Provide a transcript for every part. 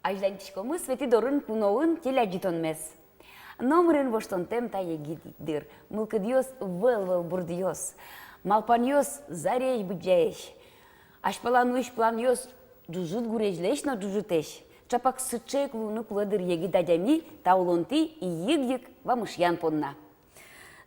Ajlantişkomu Svetidor'un kunoğun tilacitonmez. Номерен воштонтем та егидир. Мылкыдиос выл-выл бурдиос. Малпаниос зарей бюджееш. Ашпалануиш планиос джужут гурежлеш на джужутеш. Чапак сычек луны куладыр егидадями таулонти и иг-иг вамышьян понна.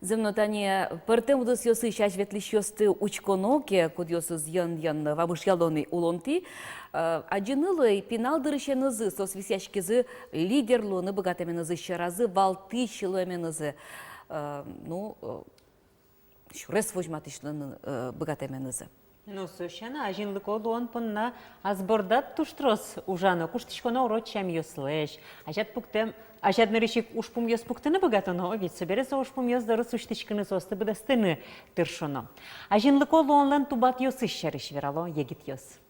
Земнотание пертем удос йосы щас ветлищосты учконоке, куд йосы зян вамышьялоны улонти, аджинылы пиналдырышенызы сосвисяшкизы лидерлуны богатеменызы щаразы валтыщылыменызы, шурес вожматышлыны богатеменызы. Ну, совершенно, а жинлык он понна азбордат туштрос ужана, куштишкона урочам йослеш, ажат пуктем, ажат нырышик ушпум йос пуктыны богатано, ведь соберется ушпум йос дары суштишкыны состы быдастыны тыршоно. А жинлык онлан тубат йос ищарыш верало, егит йос.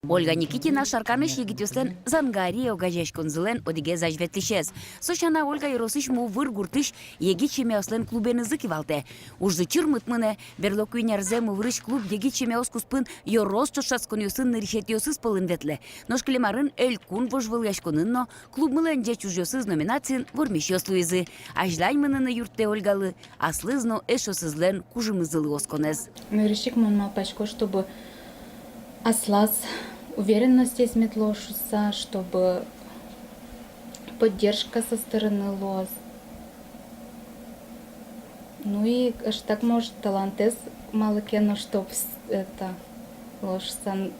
Ольга Никитина шарканыш егитюслен зангария огажешконзылен одиге зажветлишез. Сошана Ольга Яросыш му выргуртыш егичеме ослен клубенызы кивалте. Ужзы чырмытмыне берлокуйнярзе мыврыш клуб егичеме оскуспын Ярос чошасконюсын ныришетиосыз пылын ветле. Ношклемарын элькун вожвыляшконынно клуб мылен жечужёсыз номинациян вырмеш йослуизы. Ажлаймынына юртте Ольгалы аслызно эшосызлен кужымызылы осконез. Нырышик мон пачко, чтобы аслаз уверенности сметлошуса, чтобы поддержка со стороны лоз. Ну и аж так может талантес малыкено, чтоб это ложься.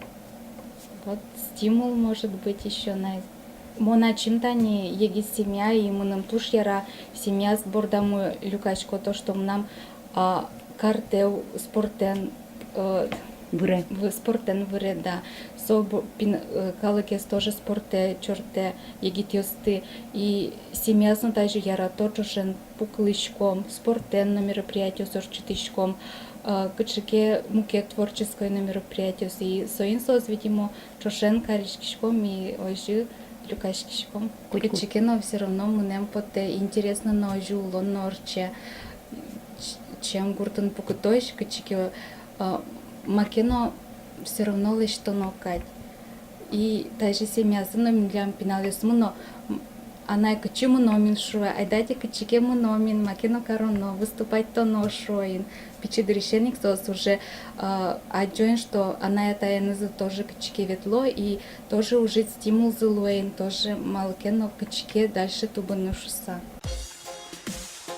Вот стимул может быть еще на мона чем-то не еги семья и мы нам туш яра семья с бордаму люкачко то, что нам картел спортен спортен выре, да. Калыкес тоже спорте, чорте, егитёсты. И семья даже яра тоже жен пуклышком, спортен на мероприятие сорчатышком, кычеке муке творческое на мероприятие. И соин видимо, чошен каришкишком и ойжи люкашкишком. Кычеке, но все равно мы нам поте интересно ножу, лонорче, чем гуртон пукутойш, кычеке макено все равно лишь то нокать. И даже семья за нами для пиналис но она качему номин шуа, а дайте качикему номин, макено короно, выступать то ношоин. Пичи решенник сос уже адjoin, что она это энеза тоже качике ветло и тоже уже стимул злоин, тоже малкено качике дальше туба ношуса.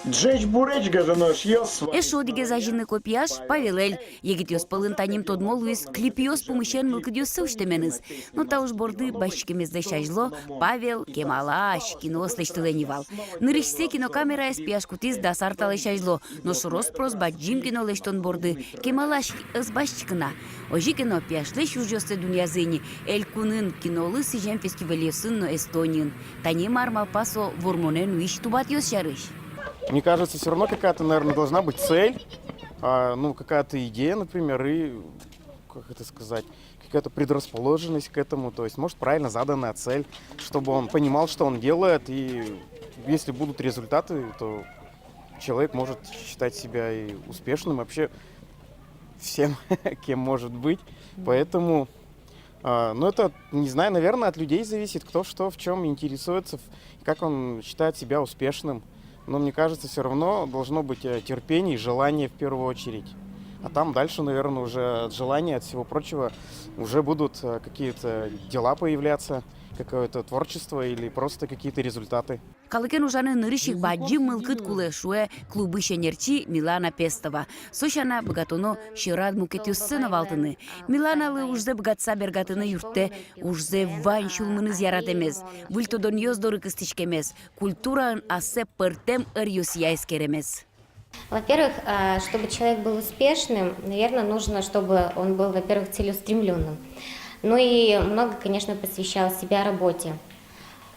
Джеч буреч газанош йос. Эшо диге зажины копияш Павелель. Егитёс пылын таним тодмол уиз клипиос помышен мылкыдёс сыуштеменыз. Но та уж борды башкемезде шажло Павел Кемалаш кинослештыленивал. Нырышсе кинокамера эспияшкутиз дасарталы шажло. Но шурос прос баджим кинолештон борды Кемалаш ызбашчыкына. Ожи кино пияшлеш ужёсты дуньязыни. Элькунын кинолы сижем фестивалесын Эстониян. Таним армал пасо вормонен уиш тубат ёс шарыш. Мне кажется, все равно какая-то, наверное, должна быть цель, какая-то идея, например, и, как это сказать, какая-то предрасположенность к этому, то есть, может, правильно заданная цель, чтобы он понимал, что он делает, и если будут результаты, то человек может считать себя и успешным, вообще всем, кем может быть, поэтому, это, не знаю, наверное, от людей зависит, кто что, в чем интересуется, как он считает себя успешным. Но мне кажется, все равно должно быть терпение и желание в первую очередь. А там дальше, наверное, уже от желания, от всего прочего уже будут какие-то дела появляться, какое-то творчество или просто какие-то результаты. Калыкен ужаны нырышик баджи мылкыт кулы шуэ клубы шенерчи Милана Пестова. Сошана богатоно ширад мукетюс сына валтыны. Миланалы ужзе богатса бергатыны юртте, ужзе вань шулмыны зярат эмес. Выльтодон ёздоры кыстышкемес. Культураын асе пыртем ыр яйскеремес. Во-первых, чтобы человек был успешным, наверное, нужно, чтобы он был, во-первых, целеустремленным. Ну и много, конечно, посвящал себя работе.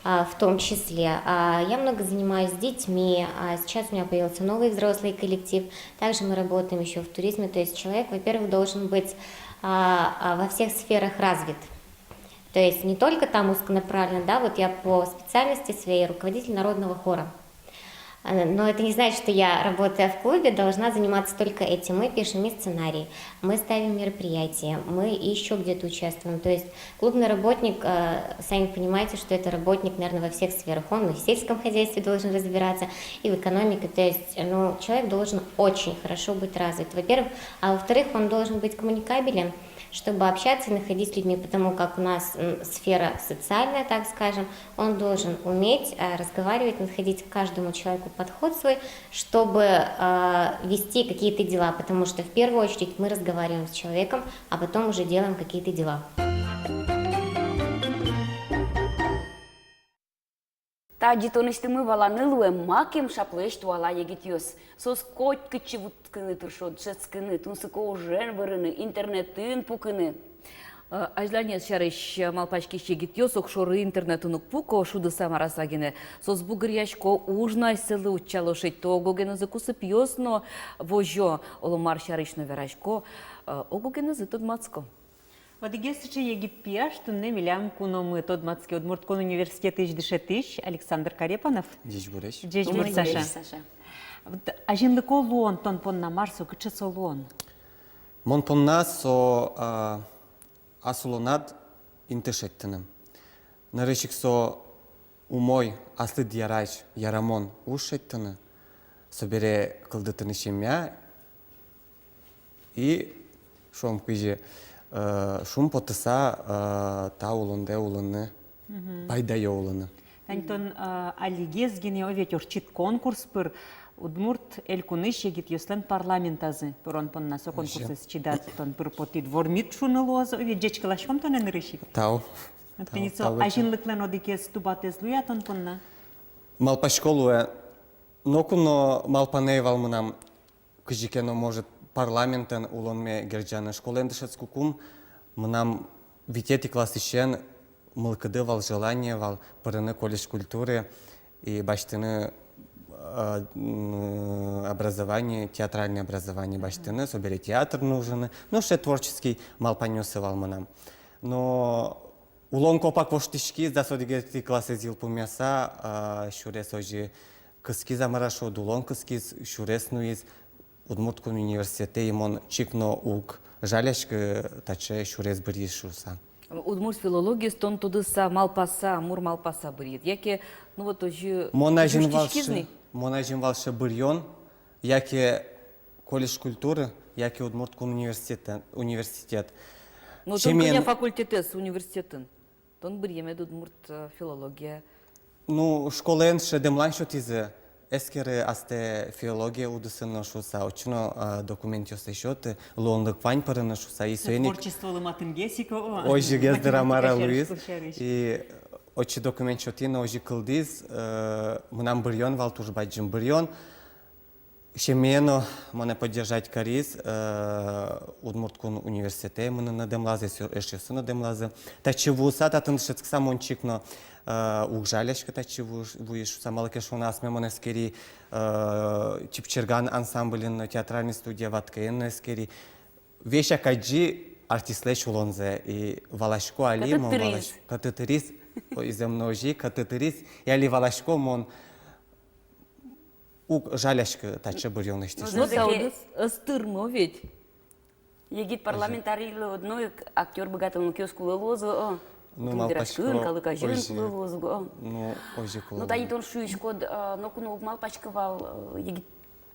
В том числе. Я много занимаюсь с детьми, сейчас у меня появился новый взрослый коллектив, также мы работаем еще в туризме, то есть человек, во-первых, должен быть во всех сферах развит, то есть не только там узконаправленно, да, вот я по специальности своей руководитель народного хора, Но это не значит, что я, работая в клубе, должна заниматься только этим. Мы пишем и сценарий, мы ставим мероприятия, мы еще где-то участвуем. То есть клубный работник, сами понимаете, что это работник, наверное, во всех сферах. Он и в сельском хозяйстве должен разбираться, и в экономике. То есть человек должен очень хорошо быть развит, во-первых. А во-вторых, он должен быть коммуникабелен, чтобы общаться и находить с людьми, потому как у нас сфера социальная, так скажем, он должен уметь разговаривать, находить к каждому человеку подход свой, чтобы вести какие-то дела, потому что в первую очередь мы разговариваем с человеком, а потом уже делаем какие-то дела. Та дитонистымы валанылуэ макем шаплэш туала егитьёс. Сос кот кычы вуткыны тыршот, шецкыны, тунсыко ужен вырыны, интернетын пукыны. Ажланец шарыш малпачки щегитьёс окшоры интернетунук пуко шуды самарасагине. Сос бугырьячко ужнай сылы учалошить тогогены закусып ёсно вожо оломар шарышно верачко огогены зытод мацко. Вот егесыче египпия, что не милям куномы тот мацкий Удмурткон университета иш Александр Карепанов. Здесь буряч. Джейдж Бурсаша. Ажинлыко луон тон пон на Марсу, кычы солуон. Мон понна со асулонад интешеттенем. Нарышик со умой аслыд ярач ярамон ушеттене. Собере кылдытыны шемя и шом кыжи шум потыса та улынде улыны пайдая улыны. Тантон алигезгене овет орчит конкурс пыр Удмурт элькуныш егит ёслен парламентазы пырон понна со конкурсы считать тон пыр поти двормит шунылозо овет жечкалашком тон энрышик. Тау. Тенецо ажинлыклен одикес тубатез луя тон понна. Малпашколуе, нокуно малпаней валмынам кыжикено может парламентен улонме герджаны школен дышец кукум, мынам витети классищен мылкыды вал желание вал пырыны колледж культуры и баштыны образование, театральное образование баштыны, собери театр нужны, ну ше творческий малпанёсы вал мынам. Но улон копак воштышки за содигети классы зил пумяса шурес ожи кыски замарашу дулон кыски шурес нуиз Удмурткун университете имон чикно ук жаляшкы таче шурес бирис шуса. Удмурт филология стон тудыса малпаса, мур малпаса брит. Яке, ну вот ожи Монажин валшы бирьон, яке колледж культуры, яке Удмурткун университет. Ну только не факультете с университетын. Тон бирьеме Удмурт филология. Ну школен ше демлан шотизе. Ескере асте филология удысыны шуса, очно документ ёстешоты, лонлык вань пырыны шуса. И соеник... Творчество лыматын гесико. Ожи гездера мара луиз. И очи документ шотина ожи кылдиз, мынам бирьон вал тужбайджин бирьон. Шемено мане поддержать кариз Удмурткун университете, мыны надемлазе, эшесы надемлазе. Тачи вуса, татын шецкса мончикно угжаляшка тачи вуиш, самалакеш у нас мемонескери Чипчерган ансамблин, театральная студия Ваткаен эскери. Веща каджи артистлеш улонзе и валашко али мон валаш. Катетерис, из множи катетерис, и али валашко мон уг жаляшка тачи бирьон эштеш. Ну таудыс ыстырно ведь. Егит парламентарий одной актер богатого киоскулы лозу. Ну, малпачко, Ну, тани тон шуишкод, но куну малпачковал егит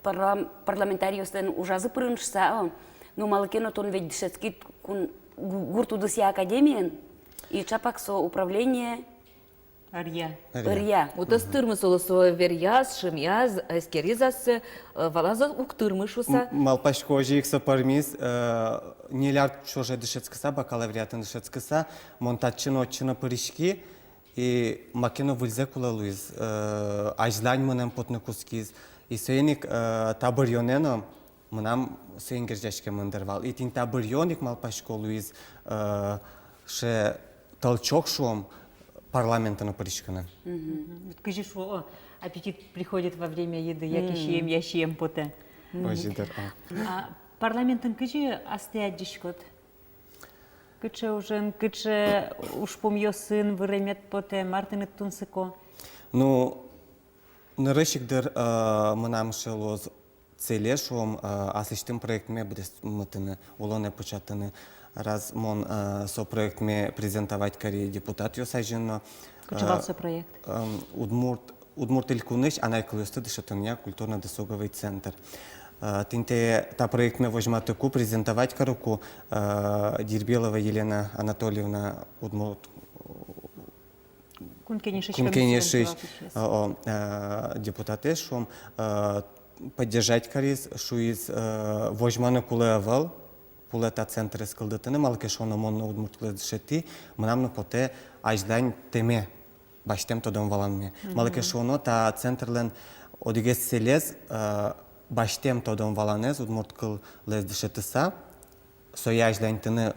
парламентариостен ужазы прыншса. Ну, малыкено тон ведь дышецкий кун гуртудыся академиен и чапаксо управление Арья. Вот ыстырмы солосо веряз, шымяз, эскеризасы, валазы уктырмы шуса. Малпашко жикса пармиз, нелярд чоже дышецкаса, бакалавриатын дышецкаса, монтачино паришки, и макено выльзе кула луиз, ажлань мынам потны кускиз, и соеник табырьонено, мынам соен гержачке мындырвал. И тин табырьоник малпашко луиз, ше толчок шуом, парламента на паричкана. Скажи, что аппетит приходит во время еды, я щем поте. Парламентын кыжи астеят дишкот. Кыче ужин, кыче ушпом йосын выремет поте, мартынет тунсыко. Ну, Нырышыктыр мынам шелоз целешом асыштым проектме бдестмытыны, улоне початыны. Раз мон со проектме презентовать кари депутат ёсайжынно. Кучевался проект. Удмурт Илькуныш, анайкылысты дышатыня культурно-досуговый центр. Тинте та проектме возьматыку презентовать каруку Дербелова Елена Анатольевна Удмурт Кункенешиш депутатешом поддержать карис, шуиз возьманы кулевал, кулета центр скалдатыны, малкешона монно Удмурт кледшети, мнамно поте аждань теме. Баштем тодон валанме. Малкешоно та центрлен одигес селез баштем тодон валанез удмурт кыл лез дышетыса сояждань тыны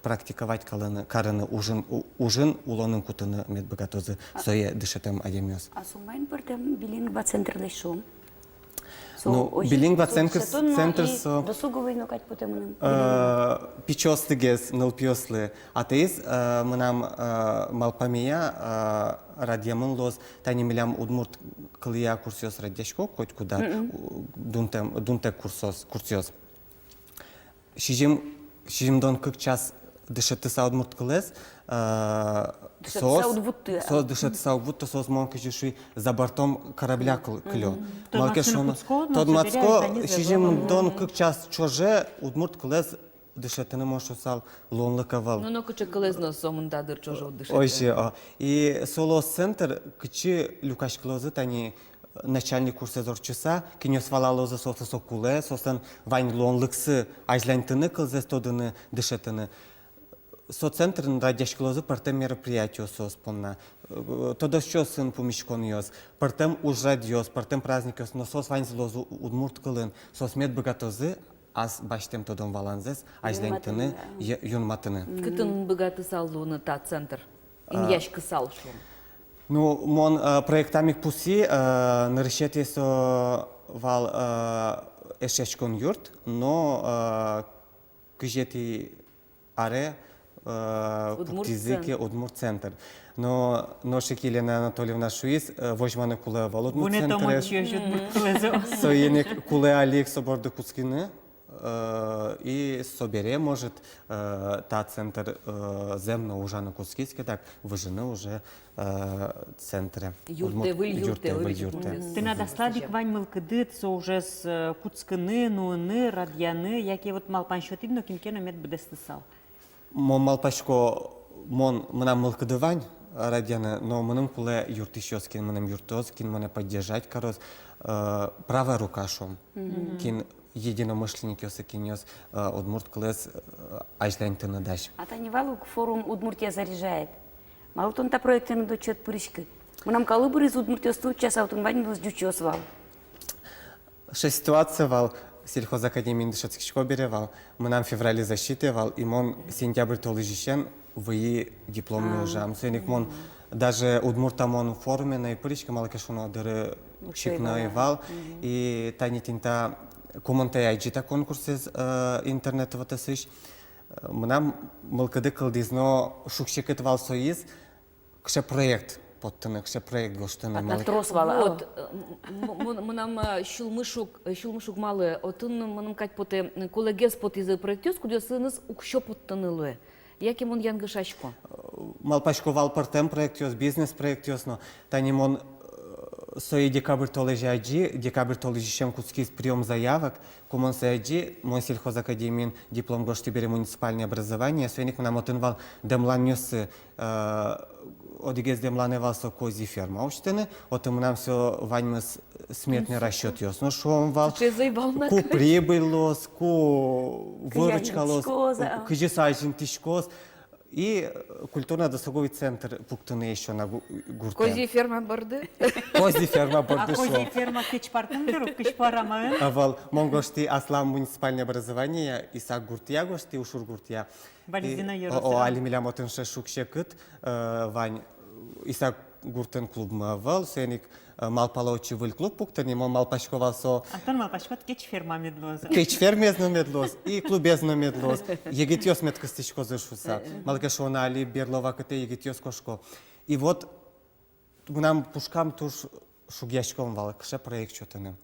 практиковать карыны ужин улонын кутыны медбогатозы соя дышетем адемёс. А сумайн бардам билингва центрлешом. Ну, билингва центр со... Досуговый, ну, как потом... Пичостыгез, нылпиослы. Атеиз, мынам малпамия радиамын лоз, тани милям удмурт кылия курсиос радиашко, хоть куда, дунте курсиос. Шижимдон кык час дышетыса удмурт кылез, сос дышетыса удвутты, сос монка жишуй за бортом корабля клё. Тодмацко, шижимдон кык час чоже удмурт кылез дышетыны мошусал лонлыковал. Ну, куча кылезно сомундадыр чожо дышет. Ойше, и солос центр кычы люкаш клозы тани начальник курса зорчыса, кинёс валалозы сосы сокуле, сосын вань лонлыксы ажлянтыны кылзес тодыны дышетыны. Соцентрын радиашкилозы партем мероприятие соспонна. Тодос чё сын пумишкон ёс. Партем уж радиос, партем праздникос, но сос вань злозу удмурт кылын. Сос медбогатозы, аз баштем тодон валанзес, ажлянтыны юнматыны. Кытын богаты салуны та центр. Им яшкы сал шум. Ну, мон проектамик пуси, нарышете со вал эшечкон юрт, но кыжети аре Кутизыки Удмурт центр. Но ношик Елена Анатольевна Шуиз возьманы куле вал Удмурт центр. Соеник куле Алик соборды Куцкины и собере может та центр земно уже на Куцкийске, так выжены уже центры. Юрте. Ты надо сладик вань мылкыдыт, со уже с Куцкины, нуны, радьяны, яки вот малпаншотид, но кимкена мед бдестысал. Мон малпашко, мон мынам мылкыдывань радианы, но мыным куле юртищоскин, мыным юртоскин, мыны поддержать корос. Правая рука шом. Кин единомышленник ёсы кинёс Удмурт клэс ажлянтыны даш. А тани валук форум Удмуртия заряжает. Малтон та проектен дочет пырышкы. Мынам калыбыр из Удмуртиосту час аутын вань был ждючос вал. Ситуация вал. Сельхозакадемии Дышецкишко беревал, мы нам в феврале засчитывал, и мон сентябрь толыжищен вы дипломный ужам. Соник мон даже удмурта мон в форуме на ипыричке малакешуно дыры чикнаевал, и тани тинта комментая айджита конкурсы интернет вот эсыш. Мы нам малкады кылдизно шукшикетвал соиз, кше проект. Подтынок, все проект гоштыны. Вот, мынам шулмышук малы, отын мынам кать поте колегес потизы проектёс, кудя сыныз укшо подтынылы. Яки мон янгышашко? Малпашко вал партем проектёс, бизнес проектёс, но тани мон сои декабрь толежаджи, декабрь толежищем куцкис прием заявок, кумон саджи, мон сельхозакадемин диплом гоштибере муниципальное образование, соиник мынам отын вал демланёсы одигез демланевал со кози ферма учтены, отым нам все ваньмыс сметный расчет ёс. Ну шо он вал? Ку прибыль лос, ку выручка лос, кыжи сайжин тишкос. И культурно-досуговый центр пуктыны еще на гурте. Кози ферма барды? Кози ферма барды шо. А кози ферма кычпартын дыру, кычпарамын? Авал, монгошти аслам муниципальное образование, иса гуртия гошти, ушур гуртия. Вализина йорысы. О, алимилям отынша шукшекыт, вань, иса гуртен клуб мавал, сеник малпалаучи выл клуб пуктыны, мон малпашковал со... Антон малпашкот кеч ферма медлоза. Кеч фермезно медлоз, и клубезно медлоз. Егетьёс медкостичко зашуса. Малгашона али берлова кате егетьёс кошко. И вот нам пушкам туш шугяшком вал, кше проект чотыны.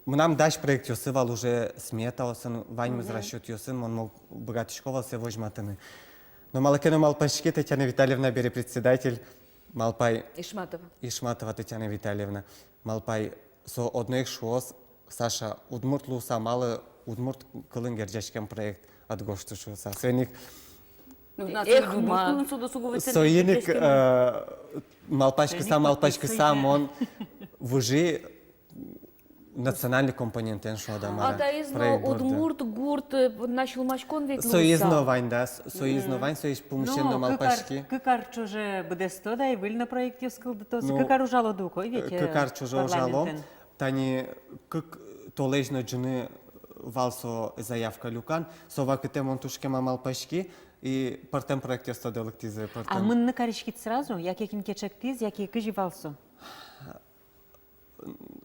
Мнам даш проект йосы вал уже смета осын, ваньмыз расчет йосын, мон мог богатышкова се вожматыны. Но малакену малпашки Татьяна Витальевна бери председатель, малпай Ишматова. Ишматова Татьяна Витальевна, малпай со одних шуос, Саша, удмурт луса малы, удмурт кылын герджашкен проект от гошты шуса. Соеник, Эх, муртун суду сугувицен. соеник малпашки сам, он выжи национальный компонент шо да мара. Атаизно удмурт гурт начал мачкон ведь Соизно вань, да, соизно вань, соиш помещенно малпашки. Кикар чуже буде стода и выль на проекте скылдытосы. Ну, Кикар ужало дуко, видите? Кикар чуже ужало. Тани, как толежно джины валсо заявка люкан, сова ките монтушке малпашки, и партем проекте стода лактизы. А мы на корички сразу, як яким кечектиз, як який валсо?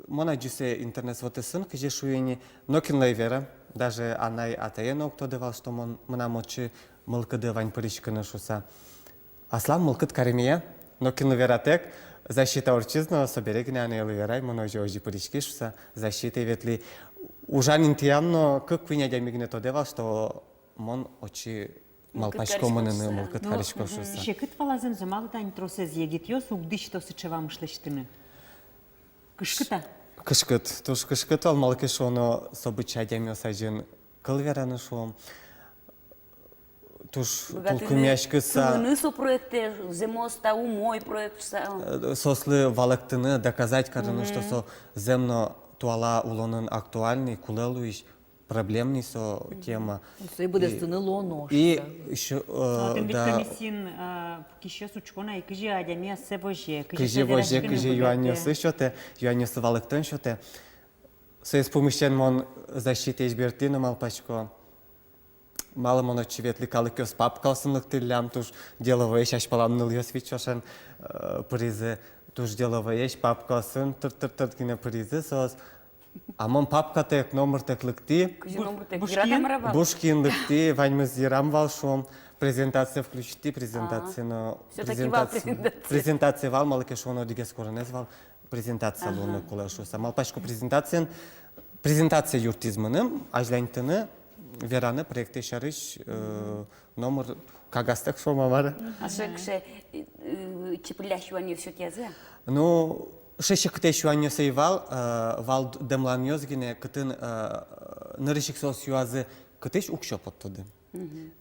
Мона джисе интернет вот сын, кже шуени, но кинлайвера, даже анай атаено, кто давал, что мона мочи мылкады вань паричка на шуса. Аслам мылкыт каремия, но кинлайвератек, защита орчизного соберегня анелайверай, мона жожи парички шуса, защита ветли. Ужан интиямно, как виня дямигне то давал, что мон очи малпашко монены мылкыт каричко шуса. Шекыт валазым замалы тань тросез егит йос, угдыш то сычева мышлыштыны. Кышкыта? Кышкыт, туш кышкыт ал малки шоно собыча дямё сажен кылвераны шом. Туш тулкумяшкыса. Кылыны со проекте, земоста умой проект. Сослы валактыны доказать карыны, что со земно туала улонын актуальный, кулелуиш, проблемный со тема. Сой буде стыны лоно. И еще, Тем ведь да, комиссин кище сучкона и киже адямия се воже. кыже воже, кыже юанёсы шоте, юанёсы валактын шоте. Союз помещен мон защиты избертины малпачко. Мало мон очеветли калыкёс папкалсынлык тиллям, туш деловые щаш паламныл ёс вичошен призы, туш деловые папкалсын, тыр-тыр-тыр гине призы сос. А мон папка тек номер тек лыкти, бушкин лыкти, ваньмыз ярам валшом, презентация включити, презентация, но презентация вал, малыке шоно диге скоро не звал, презентация луны кулешу. Малпачко презентация юртизмыным, ажлянтыны, вераны проекты шарыш, номер кагастек шома var. А шекше чеплящего все тязы? Ну, шешек кыте шуаньо сейвал, вал демланьоз гине кытын нырышик сос юазы кытыш укшоп оттуды.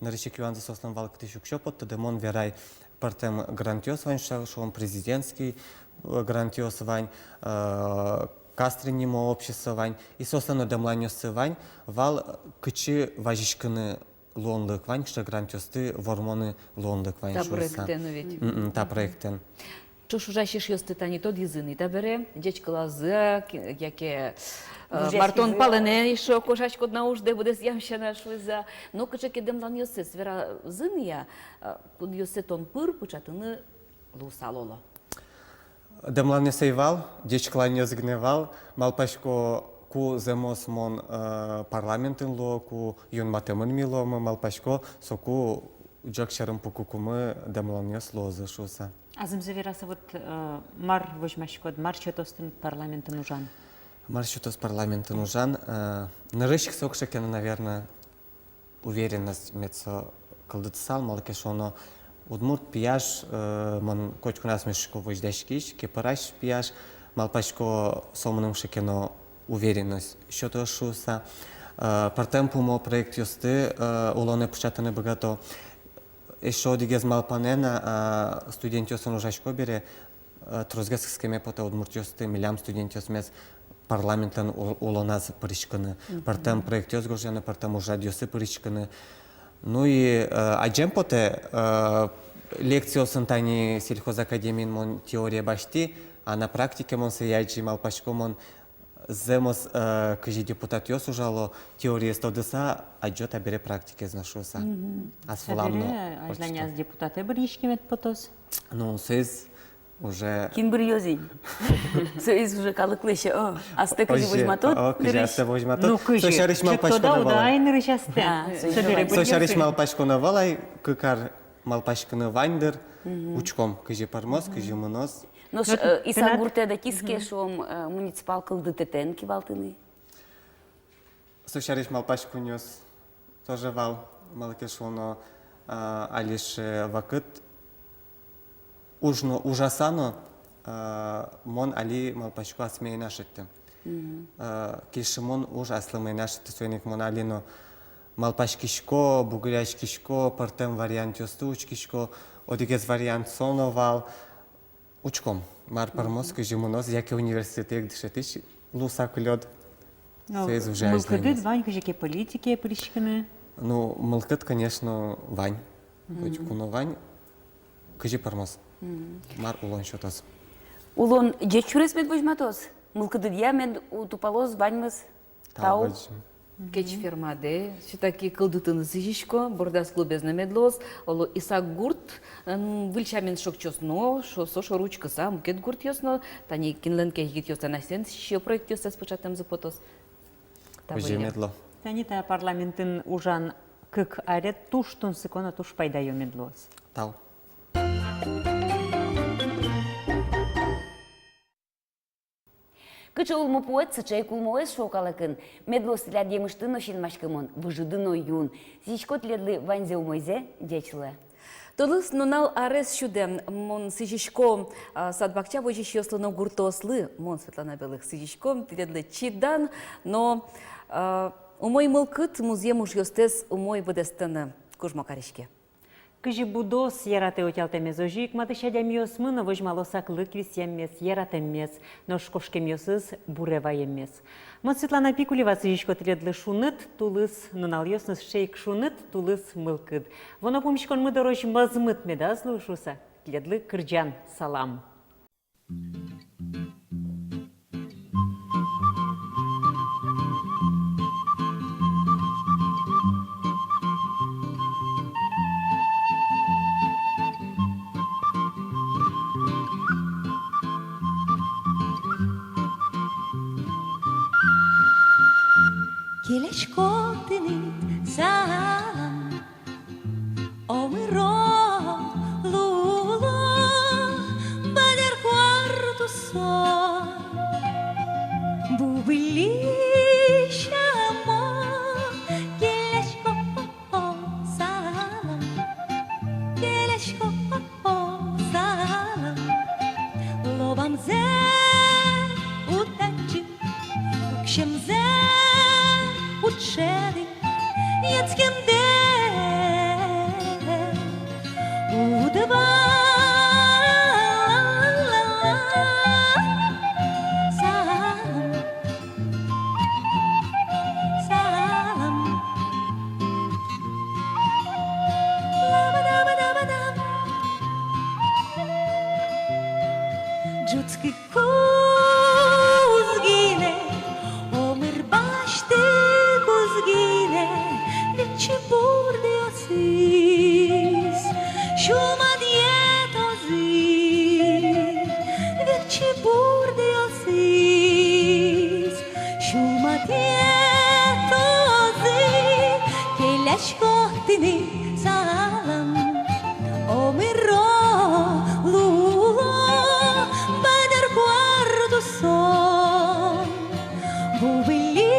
Нырышик юанзы сослан вал кытыш укшоп оттуды, мон верай партем грантиоз вань шон президентский грантиоз вань, кастринимо общество вань, и сослан демланьоз вань, вал кычы важишкыны лонлык вань, что грантиозты вормоны лонлык вань шуса. Та проектен ведь. Та проектен. Чуш ужащиш йосты тани то дизыны та бере, дечка лазы, яке Мартон палене ішо кошачко одна ужде буде з'явщена швиза. Ну качеки демлан йоси свера зиния, куд йоси тон пир початини лусалола. Демлан сейвал, дечка не згневал, малпачко ку земос мон парламентин ло, ку юн матемын мило, малпачко соку джакшарым пукукумы демлан йос лозы шуса. Азым завераса вот мар возьмашкод, мар чётостын парламента нужан. Мар чётос парламента нужан. Нарышик сокшекена, наверное, уверенность мецо калдыцал, малкешоно удмурт пияш, ман кочку нас мешко вождашкиш, кепараш пияш, малпачко сомным шекено уверенность. Щото шуса. Партем пумо проект юсты, улоне початане богато. Еще дигез малпанена студентиосын ужашко бере трозгаск схеме пота удмуртиосты милям студентиос парламентлен улоназ паричканы. Партем проектиос гожаны, партем ужадиосы паричканы. Ну и аджем поте лекциосын тани сельхозакадемин мон теория башти, а на практике мон саяджи малпачко мон земос кажи депутатиос ужало теория стодыса, аджота бере практике знашуса. Асфаламно. Ажланяз депутаты бришкимет потос. Ну, сөз уже... Ким бір йозин? Сөз уже калыклышы, асты кыжы возьматот? Кыжы асты возьматот. Ну, кыжы. Чектода удайн рышасты. Сошарыш малпашкона валай, кыкар малпашканы вайндыр, учком кыжы пармоз, кыжы мынос. Ну ж, іса гуртеда тіске, що муніципал кылдытетен валтыны. Сушариш малпашку нес тоже вал малкешоно алиш вакыт ужасано мон али малпашку асмейна шетте. Кишимон уж аслымайна шетте сойник мон алино малпашкишко, бугряшкишко, партем вариант юстучкишко, одигез вариант соновал учком. Мар пармоски жимонос, яке университет дишетиш лусак лед. Мылкыдыт, Вань, кыжеке политики пришканы. Ну, мылкыт, конечно, Вань. Куно Вань, кыжи пармос. Мар улон шотос. Улон жечурес мед божматос. Мылкыдыт я мен утупалос ваньмыз тау. Кеч фермаде, все-таки кылдытын зыжишко, бордас клубезна медлос, оло исак гурт, выльчамен шок чосно, шо ручка сам, кет гурт йосно, тани кинленке гит йоста насен, ще проект йоста спочатем запотос. Уже медло. Танита парламентын ужан кык арет туштун сыкона туш пайда медлос. Тау. Кычы улмы поэт сычай кулмоэс шокалакын, медлос ля демыштын ошин машкымон, выжыдын ойюн. Зичкот ледлы ванзе умойзе, дечлы. Толыс нунал арес шудем, мон сыжишко садбакча вожиш йослыно гуртослы, мон Светлана Белых сыжишко, тиредлы чидан, но умой мылкыт музеем уж йостес умой быдестыны кужмо каришке. Кыжи будос ярате отялтемез ожик, матышадям йосмыны вожмалосак лыквис еммес, яратеммес, но шкошкем йосыз бурева еммес. Мот Светлана Пикулева сыжишко тиредлы шуныт, тулыс нунал йосныз шейк шуныт, тулыс мылкыт. Воно помешкон мы дорож мазмыт медаз лушуса, тиредлы кырджан салам. Kieleś kotynyt salam omiro lulo bader quarto sol bubili shama kieleś salam kieleś salam lobam ze utaczy ukshem ze uczedy, jackiem udawała salam, salam. Labadabadabadam. Dżucki kuzgine, omir başty kuzgine, liczy burdy osis, szuma dietosis, liczy burdy osis, szuma dietosis, kieleś kohtini salam, omiro lulo, bader quarto son, bubili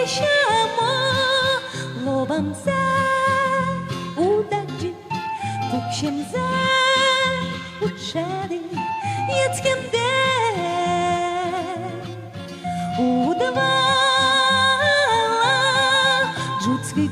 shama, lobam ze udadzi, pukshem ze uczedy, jackiem udawała, dżucki